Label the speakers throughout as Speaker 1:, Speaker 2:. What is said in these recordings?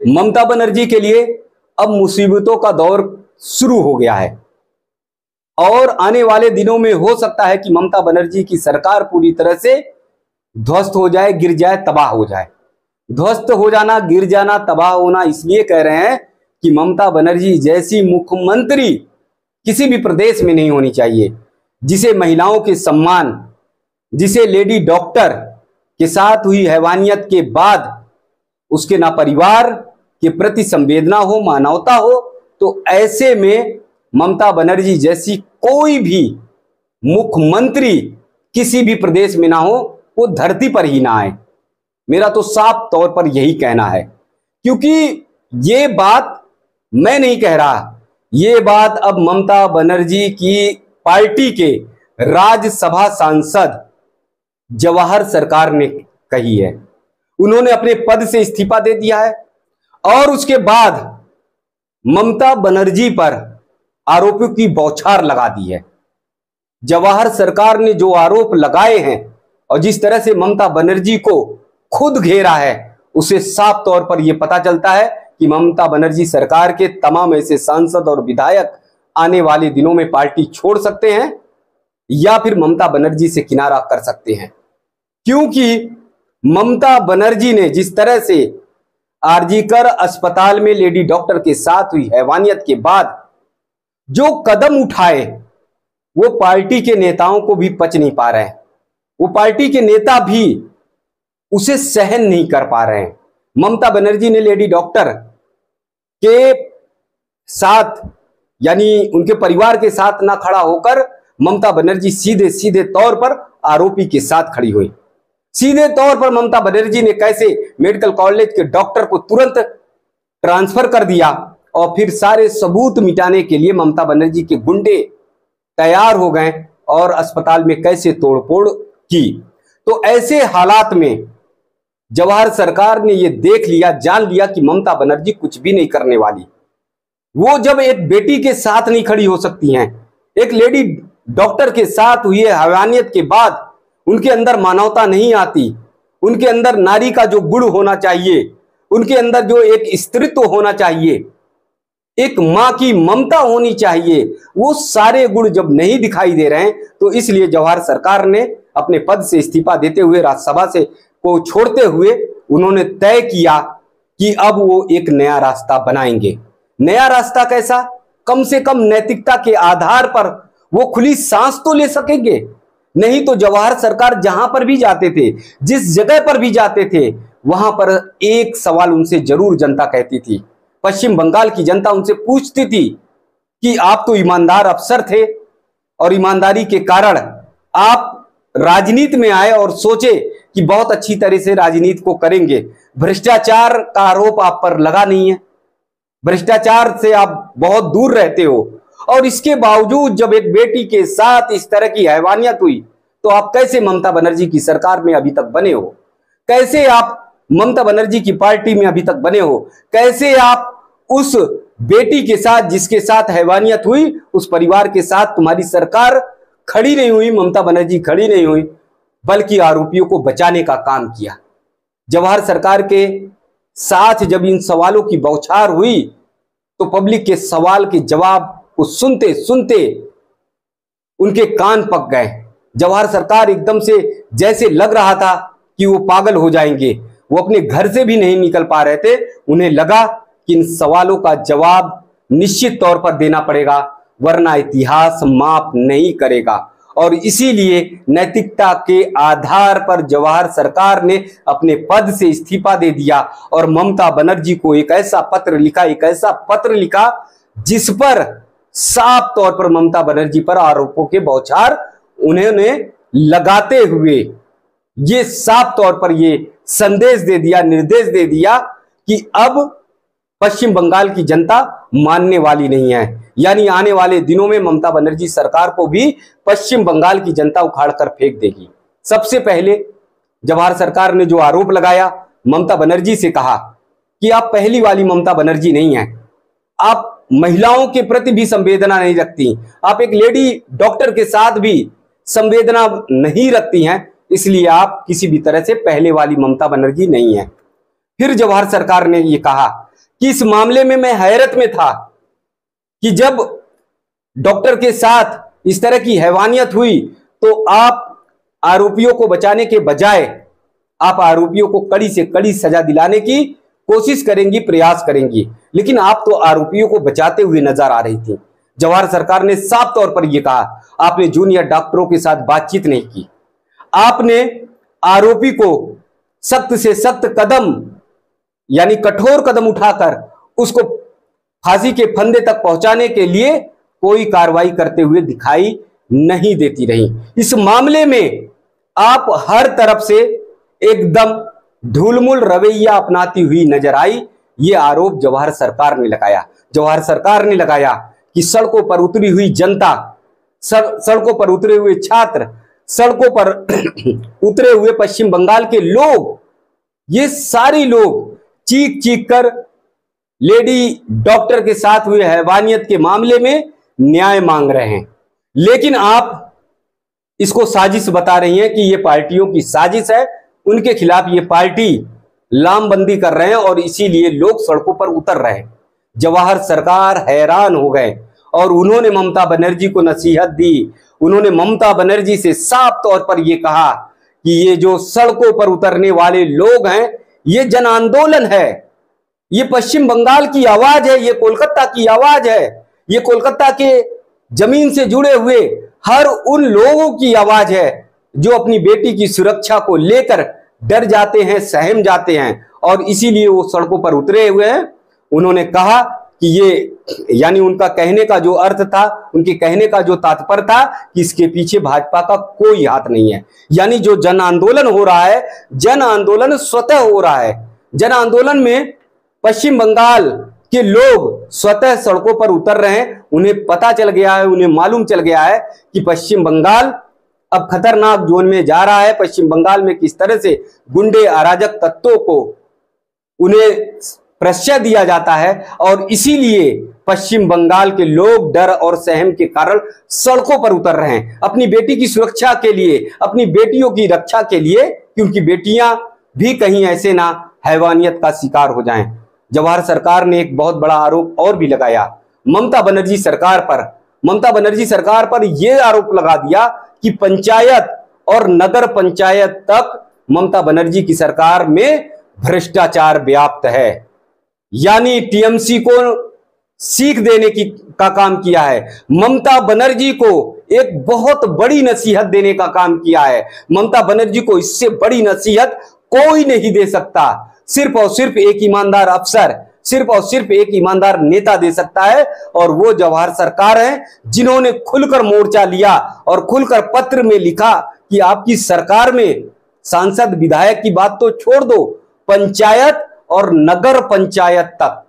Speaker 1: ममता बनर्जी के लिए अब मुसीबतों का दौर शुरू हो गया है और आने वाले दिनों में हो सकता है कि ममता बनर्जी की सरकार पूरी तरह से ध्वस्त हो जाए, गिर जाए, तबाह हो जाए। ध्वस्त हो जाना, गिर जाना, तबाह होना इसलिए कह रहे हैं कि ममता बनर्जी जैसी मुख्यमंत्री किसी भी प्रदेश में नहीं होनी चाहिए, जिसे महिलाओं के सम्मान, जिसे लेडी डॉक्टर के साथ हुई हैवानियत के बाद उसके ना परिवार के प्रति संवेदना हो, मानवता हो। तो ऐसे में ममता बनर्जी जैसी कोई भी मुख्यमंत्री किसी भी प्रदेश में ना हो, वो धरती पर ही ना आए। मेरा तो साफ तौर पर यही कहना है, क्योंकि ये बात मैं नहीं कह रहा, ये बात अब ममता बनर्जी की पार्टी के राज्यसभा सांसद जवाहर सरकार ने कही है। उन्होंने अपने पद से इस्तीफा दे दिया है और उसके बाद ममता बनर्जी पर आरोपों की बौछार लगा दी है। जवाहर सरकार ने जो आरोप लगाए हैं और जिस तरह से ममता बनर्जी को खुद घेरा है, उसे साफ तौर पर यह पता चलता है कि ममता बनर्जी सरकार के तमाम ऐसे सांसद और विधायक आने वाले दिनों में पार्टी छोड़ सकते हैं या फिर ममता बनर्जी से किनारा कर सकते हैं। क्योंकि ममता बनर्जी ने जिस तरह से आरजीकर अस्पताल में लेडी डॉक्टर के साथ हुई हैवानियत के बाद जो कदम उठाए, वो पार्टी के नेताओं को भी पच नहीं पा रहे हैं। वो पार्टी के नेता भी उसे सहन नहीं कर पा रहे हैं। ममता बनर्जी ने लेडी डॉक्टर के साथ यानी उनके परिवार के साथ ना खड़ा होकर ममता बनर्जी सीधे सीधे तौर पर आरोपी के साथ खड़ी हुई। सीधे तौर पर ममता बनर्जी ने कैसे मेडिकल कॉलेज के डॉक्टर को तुरंत ट्रांसफर कर दिया और फिर सारे सबूत मिटाने के लिए ममता बनर्जी के गुंडे तैयार हो गए और अस्पताल में कैसे तोड़फोड़ की। तो ऐसे हालात में जवाहर सरकार ने यह देख लिया, जान लिया कि ममता बनर्जी कुछ भी नहीं करने वाली। वो जब एक बेटी के साथ नहीं खड़ी हो सकती हैं, एक लेडी डॉक्टर के साथ हुई हैवानियत के बाद उनके अंदर मानवता नहीं आती, उनके अंदर नारी का जो गुण होना चाहिए, उनके अंदर जो एक स्त्रीत्व होना चाहिए, एक मां की ममता होनी चाहिए, वो सारे गुण जब नहीं दिखाई दे रहे हैं, तो इसलिए जवाहर सरकार ने अपने पद से इस्तीफा देते हुए, राज्यसभा से को छोड़ते हुए उन्होंने तय किया कि अब वो एक नया रास्ता बनाएंगे। नया रास्ता कैसा? कम से कम नैतिकता के आधार पर वो खुली सांस तो ले सकेंगे। नहीं तो जवाहर सरकार जहां पर भी जाते थे, जिस जगह पर भी जाते थे, वहां पर एक सवाल उनसे जरूर जनता कहती थी। पश्चिम बंगाल की जनता उनसे पूछती थी कि आप तो ईमानदार अफसर थे और ईमानदारी के कारण आप राजनीति में आए और सोचे कि बहुत अच्छी तरह से राजनीति को करेंगे। भ्रष्टाचार का आरोप आप पर लगा नहीं है, भ्रष्टाचार से आप बहुत दूर रहते हो, और इसके बावजूद जब एक बेटी के साथ इस तरह की हैवानियत हुई, तो आप कैसे ममता बनर्जी की सरकार में अभी तक बने हो? कैसे आप ममता बनर्जी की पार्टी में अभी तक बने हो? कैसे आप उस बेटी के साथ जिसके साथ हैवानियत हुई, उस परिवार के साथ तुम्हारी सरकार खड़ी नहीं हुई, ममता बनर्जी खड़ी नहीं हुई, बल्कि आरोपियों को बचाने का काम किया। जवाहर सरकार के साथ जब इन सवालों की बौछार हुई, तो पब्लिक के सवाल के जवाब को सुनते सुनते उनके कान पक गए। जवाहर सरकार एकदम से जैसे लग रहा था कि वो पागल हो जाएंगे, वो अपने घर से भी नहीं निकल पा रहे थे। उन्हें लगा कि इन सवालों का जवाब निश्चित तौर पर देना पड़ेगा, वरना इतिहास माफ नहीं करेगा। और इसीलिए नैतिकता के आधार पर जवाहर सरकार ने अपने पद से इस्तीफा दे दिया और ममता बनर्जी को एक ऐसा पत्र लिखा जिस पर साफ तौर पर ममता बनर्जी पर आरोपों के बौछार उन्होंने लगाते हुए ये साफ तौर पर ये संदेश दे दिया, निर्देश दे दिया कि अब पश्चिम बंगाल की जनता मानने वाली नहीं है। यानी आने वाले दिनों में ममता बनर्जी सरकार को भी पश्चिम बंगाल की जनता उखाड़ कर फेंक देगी। सबसे पहले जवाहर सरकार ने जो आरोप लगाया, ममता बनर्जी से कहा कि आप पहली वाली ममता बनर्जी नहीं है, आप महिलाओं के प्रति भी संवेदना नहीं रखती, आप एक लेडी डॉक्टर के साथ भी संवेदना नहीं रखती हैं, इसलिए आप किसी भी तरह से पहले वाली ममता बनर्जी नहीं है। फिर जवाहर सरकार ने ये कहा कि इस मामले में मैं हैरत में था कि जब डॉक्टर के साथ इस तरह की हैवानियत हुई तो आप आरोपियों को बचाने के बजाय आप आरोपियों को कड़ी से कड़ी सजा दिलाने की कोशिश करेंगी, प्रयास करेंगी, लेकिन आप तो आरोपियों को बचाते हुए नजर आ रही थी। जवाहर सरकार ने साफ तौर पर यह कहा, आपने जूनियर डॉक्टरों के साथ बातचीत नहीं की, आपने आरोपी को सख्त से सख्त कदम यानी कठोर कदम उठाकर उसको फांसी के फंदे तक पहुंचाने के लिए कोई कार्रवाई करते हुए दिखाई नहीं देती रही। इस मामले में आप हर तरफ से एकदम ढुलमुल रवैया अपनाती हुई नजर आई। ये आरोप जवाहर सरकार ने लगाया। जवाहर सरकार ने लगाया कि सड़कों पर उतरी हुई जनता, सड़कों पर उतरे हुए छात्र, सड़कों पर उतरे हुए पश्चिम बंगाल के लोग, ये सारे लोग चीख चीख कर लेडी डॉक्टर के साथ हुए हैवानियत के मामले में न्याय मांग रहे हैं। लेकिन आप इसको साजिश बता रही हैं कि ये पार्टियों की साजिश है, उनके खिलाफ ये पार्टी लामबंदी कर रहे हैं और इसीलिए लोग सड़कों पर उतर रहे हैं। जवाहर सरकार हैरान हो गए और उन्होंने ममता बनर्जी को नसीहत दी। उन्होंने ममता बनर्जी से साफ तौर पर यह कहा कि ये जो सड़कों पर उतरने वाले लोग हैं, ये जन आंदोलन है, ये पश्चिम बंगाल की आवाज है, ये कोलकाता की आवाज है, ये कोलकाता के जमीन से जुड़े हुए हर उन लोगों की आवाज है जो अपनी बेटी की सुरक्षा को लेकर डर जाते हैं, सहम जाते हैं और इसीलिए वो सड़कों पर उतरे हुए हैं। उन्होंने कहा कि ये यानी उनका कहने का जो अर्थ था, उनके कहने का जो तात्पर्य था कि इसके पीछे भाजपा का कोई हाथ नहीं है। यानी जो जन आंदोलन हो रहा है, जन आंदोलन स्वतः हो रहा है। जन आंदोलन में पश्चिम बंगाल के लोग स्वतः सड़कों पर उतर रहे हैं। उन्हें पता चल गया है, उन्हें मालूम चल गया है कि पश्चिम बंगाल अब खतरनाक जोन में जा रहा है। पश्चिम बंगाल में किस तरह से गुंडे अराजक तत्वों को उन्हें प्रश्रय दिया जाता है और इसीलिए पश्चिम बंगाल के लोग डर और सहम के कारण सड़कों पर उतर रहे हैं अपनी बेटी की सुरक्षा के लिए, अपनी बेटियों की रक्षा के लिए, क्योंकि बेटियां भी कहीं ऐसे ना हैवानियत का शिकार हो जाएं। जवाहर सरकार ने एक बहुत बड़ा आरोप और भी लगाया ममता बनर्जी सरकार पर। ममता बनर्जी सरकार पर यह आरोप लगा दिया कि पंचायत और नगर पंचायत तक ममता बनर्जी की सरकार में भ्रष्टाचार व्याप्त है। यानी टीएमसी को सीख देने का काम किया है, ममता बनर्जी को एक बहुत बड़ी नसीहत देने का काम किया है। ममता बनर्जी को इससे बड़ी नसीहत कोई नहीं दे सकता। सिर्फ और सिर्फ एक ईमानदार अफसर, सिर्फ और सिर्फ एक ईमानदार नेता दे सकता है और वो जवाहर सरकार है, जिन्होंने खुलकर मोर्चा लिया और खुलकर पत्र में लिखा कि आपकी सरकार में सांसद विधायक की बात तो छोड़ दो, पंचायत और नगर पंचायत तक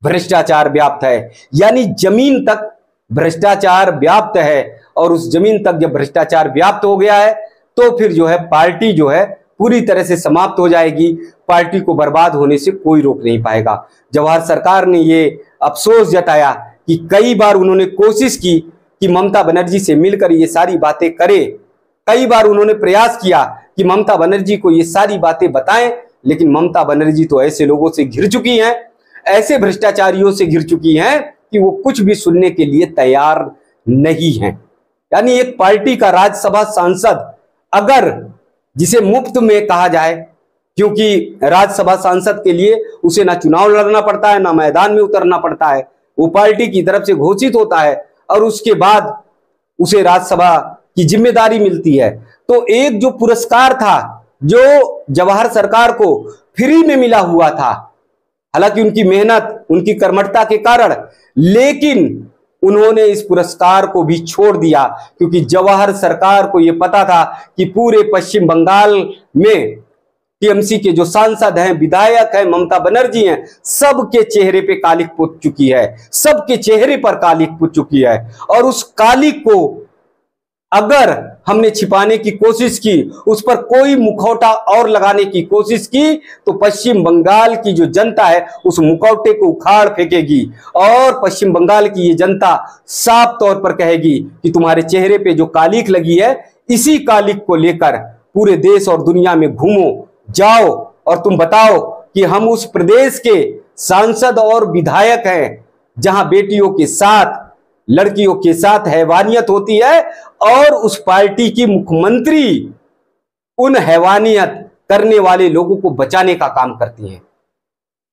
Speaker 1: भ्रष्टाचार व्याप्त है। यानी जमीन तक भ्रष्टाचार व्याप्त है और उस जमीन तक जब भ्रष्टाचार व्याप्त हो गया है तो फिर जो है पार्टी जो है पूरी तरह से समाप्त हो जाएगी। पार्टी को बर्बाद होने से कोई रोक नहीं पाएगा। जवाहर सरकार ने ये अफसोस जताया कि कई बार उन्होंने कोशिश की कि ममता बनर्जी से मिलकर ये सारी बातें करें, कई बार उन्होंने प्रयास किया कि ममता बनर्जी को ये सारी बातें बताएं, लेकिन ममता बनर्जी तो ऐसे लोगों से घिर चुकी हैं, ऐसे भ्रष्टाचारियों से घिर चुकी हैं कि वो कुछ भी सुनने के लिए तैयार नहीं है। यानी एक पार्टी का राज्यसभा सांसद, अगर जिसे मुफ्त में कहा जाए, क्योंकि राज्यसभा सांसद के लिए उसे ना चुनाव लड़ना पड़ता है, ना मैदान में उतरना पड़ता है, वो पार्टी की तरफ से घोषित होता है और उसके बाद उसे राज्यसभा की जिम्मेदारी मिलती है। तो एक जो पुरस्कार था जो जवाहर सरकार को फ्री में मिला हुआ था, हालांकि उनकी मेहनत, उनकी कर्मठता के कारण, लेकिन उन्होंने इस पुरस्कार को भी छोड़ दिया क्योंकि जवाहर सरकार को यह पता था कि पूरे पश्चिम बंगाल में टीएमसी के जो सांसद हैं, विधायक हैं, ममता बनर्जी हैं, सबके चेहरे पे कालिक पुत चुकी है, सबके चेहरे पर कालिक पुत चुकी है और उस कालिक को अगर हमने छिपाने की कोशिश की, उस पर कोई मुखौटा और लगाने की कोशिश की, तो पश्चिम बंगाल की जो जनता है उस मुखौटे को उखाड़ फेंकेगी और पश्चिम बंगाल की ये जनता साफ तौर पर कहेगी कि तुम्हारे चेहरे पे जो कालिक लगी है, इसी कालिक को लेकर पूरे देश और दुनिया में घूमो, जाओ और तुम बताओ कि हम उस प्रदेश के सांसद और विधायक हैं जहां बेटियों के साथ, लड़कियों के साथ हैवानियत होती है और उस पार्टी की मुख्यमंत्री उन हैवानियत करने वाले लोगों को बचाने का काम करती हैं।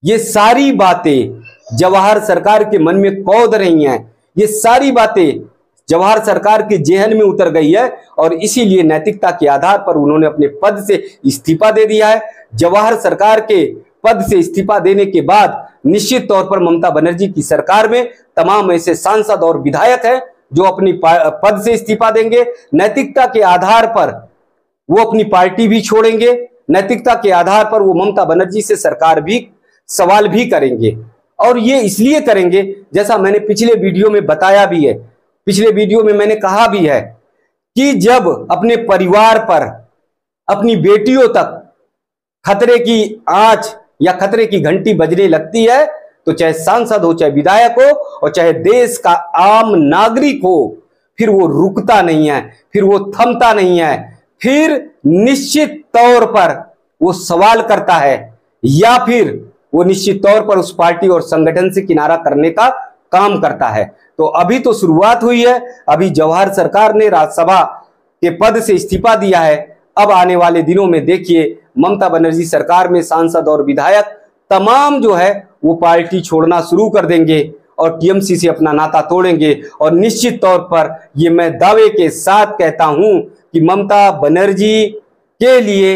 Speaker 1: ये सारी बातें जवाहर सरकार के मन में कौंध रही हैं, ये सारी बातें जवाहर सरकार के जेहन में उतर गई है और इसीलिए नैतिकता के आधार पर उन्होंने अपने पद से इस्तीफा दे दिया है। जवाहर सरकार के पद से इस्तीफा देने के बाद निश्चित तौर पर ममता बनर्जी की सरकार में तमाम ऐसे सांसद और विधायक हैं जो अपनी पद से इस्तीफा देंगे। नैतिकता के आधार पर वो अपनी पार्टी भी छोड़ेंगे, नैतिकता के आधार पर वो ममता बनर्जी से सरकार भी सवाल भी करेंगे। और ये इसलिए करेंगे, जैसा मैंने पिछले वीडियो में बताया भी है, पिछले वीडियो में मैंने कहा भी है कि जब अपने परिवार पर, अपनी बेटियों तक खतरे की आंच या खतरे की घंटी बजने लगती है तो चाहे सांसद हो, चाहे विधायक हो और चाहे देश का आम नागरिक हो, फिर वो रुकता नहीं है, फिर वो थमता नहीं है, फिर निश्चित तौर पर वो सवाल करता है या फिर वो निश्चित तौर पर उस पार्टी और संगठन से किनारा करने का काम करता है। तो अभी तो शुरुआत हुई है, अभी जवाहर सरकार ने राज्यसभा के पद से इस्तीफा दिया है। अब आने वाले दिनों में देखिए ममता बनर्जी सरकार में सांसद और विधायक तमाम जो है वो पार्टी छोड़ना शुरू कर देंगे और टीएमसी से अपना नाता तोड़ेंगे। और निश्चित तौर पर ये मैं दावे के साथ कहता हूं कि ममता बनर्जी के लिए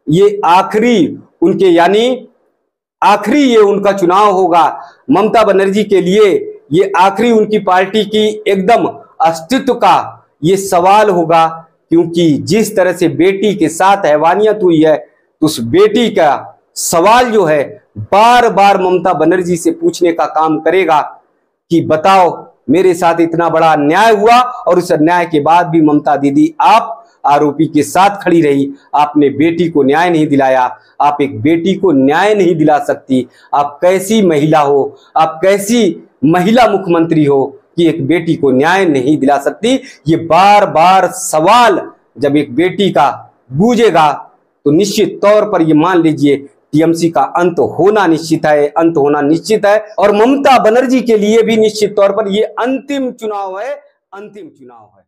Speaker 1: ये आखिरी उनके यानी आखिरी ये उनका चुनाव होगा। ममता बनर्जी के लिए ये आखिरी उनकी पार्टी की एकदम अस्तित्व का ये सवाल होगा, क्योंकि जिस तरह से बेटी के साथ हैवानियत हुई है तो उस बेटी का सवाल जो है बार बार ममता बनर्जी से पूछने का काम करेगा कि बताओ मेरे साथ इतना बड़ा अन्याय हुआ और उस अन्याय के बाद भी ममता दीदी आप आरोपी के साथ खड़ी रही, आपने बेटी को न्याय नहीं दिलाया, आप एक बेटी को न्याय नहीं दिला सकती। आप कैसी महिला हो, आप कैसी महिला मुख्यमंत्री हो कि एक बेटी को न्याय नहीं दिला सकती। ये बार बार सवाल जब एक बेटी का गूंजेगा तो निश्चित तौर पर ये मान लीजिए टीएमसी का अंत होना निश्चित है, अंत होना निश्चित है। और ममता बनर्जी के लिए भी निश्चित तौर पर ये अंतिम चुनाव है, अंतिम चुनाव है।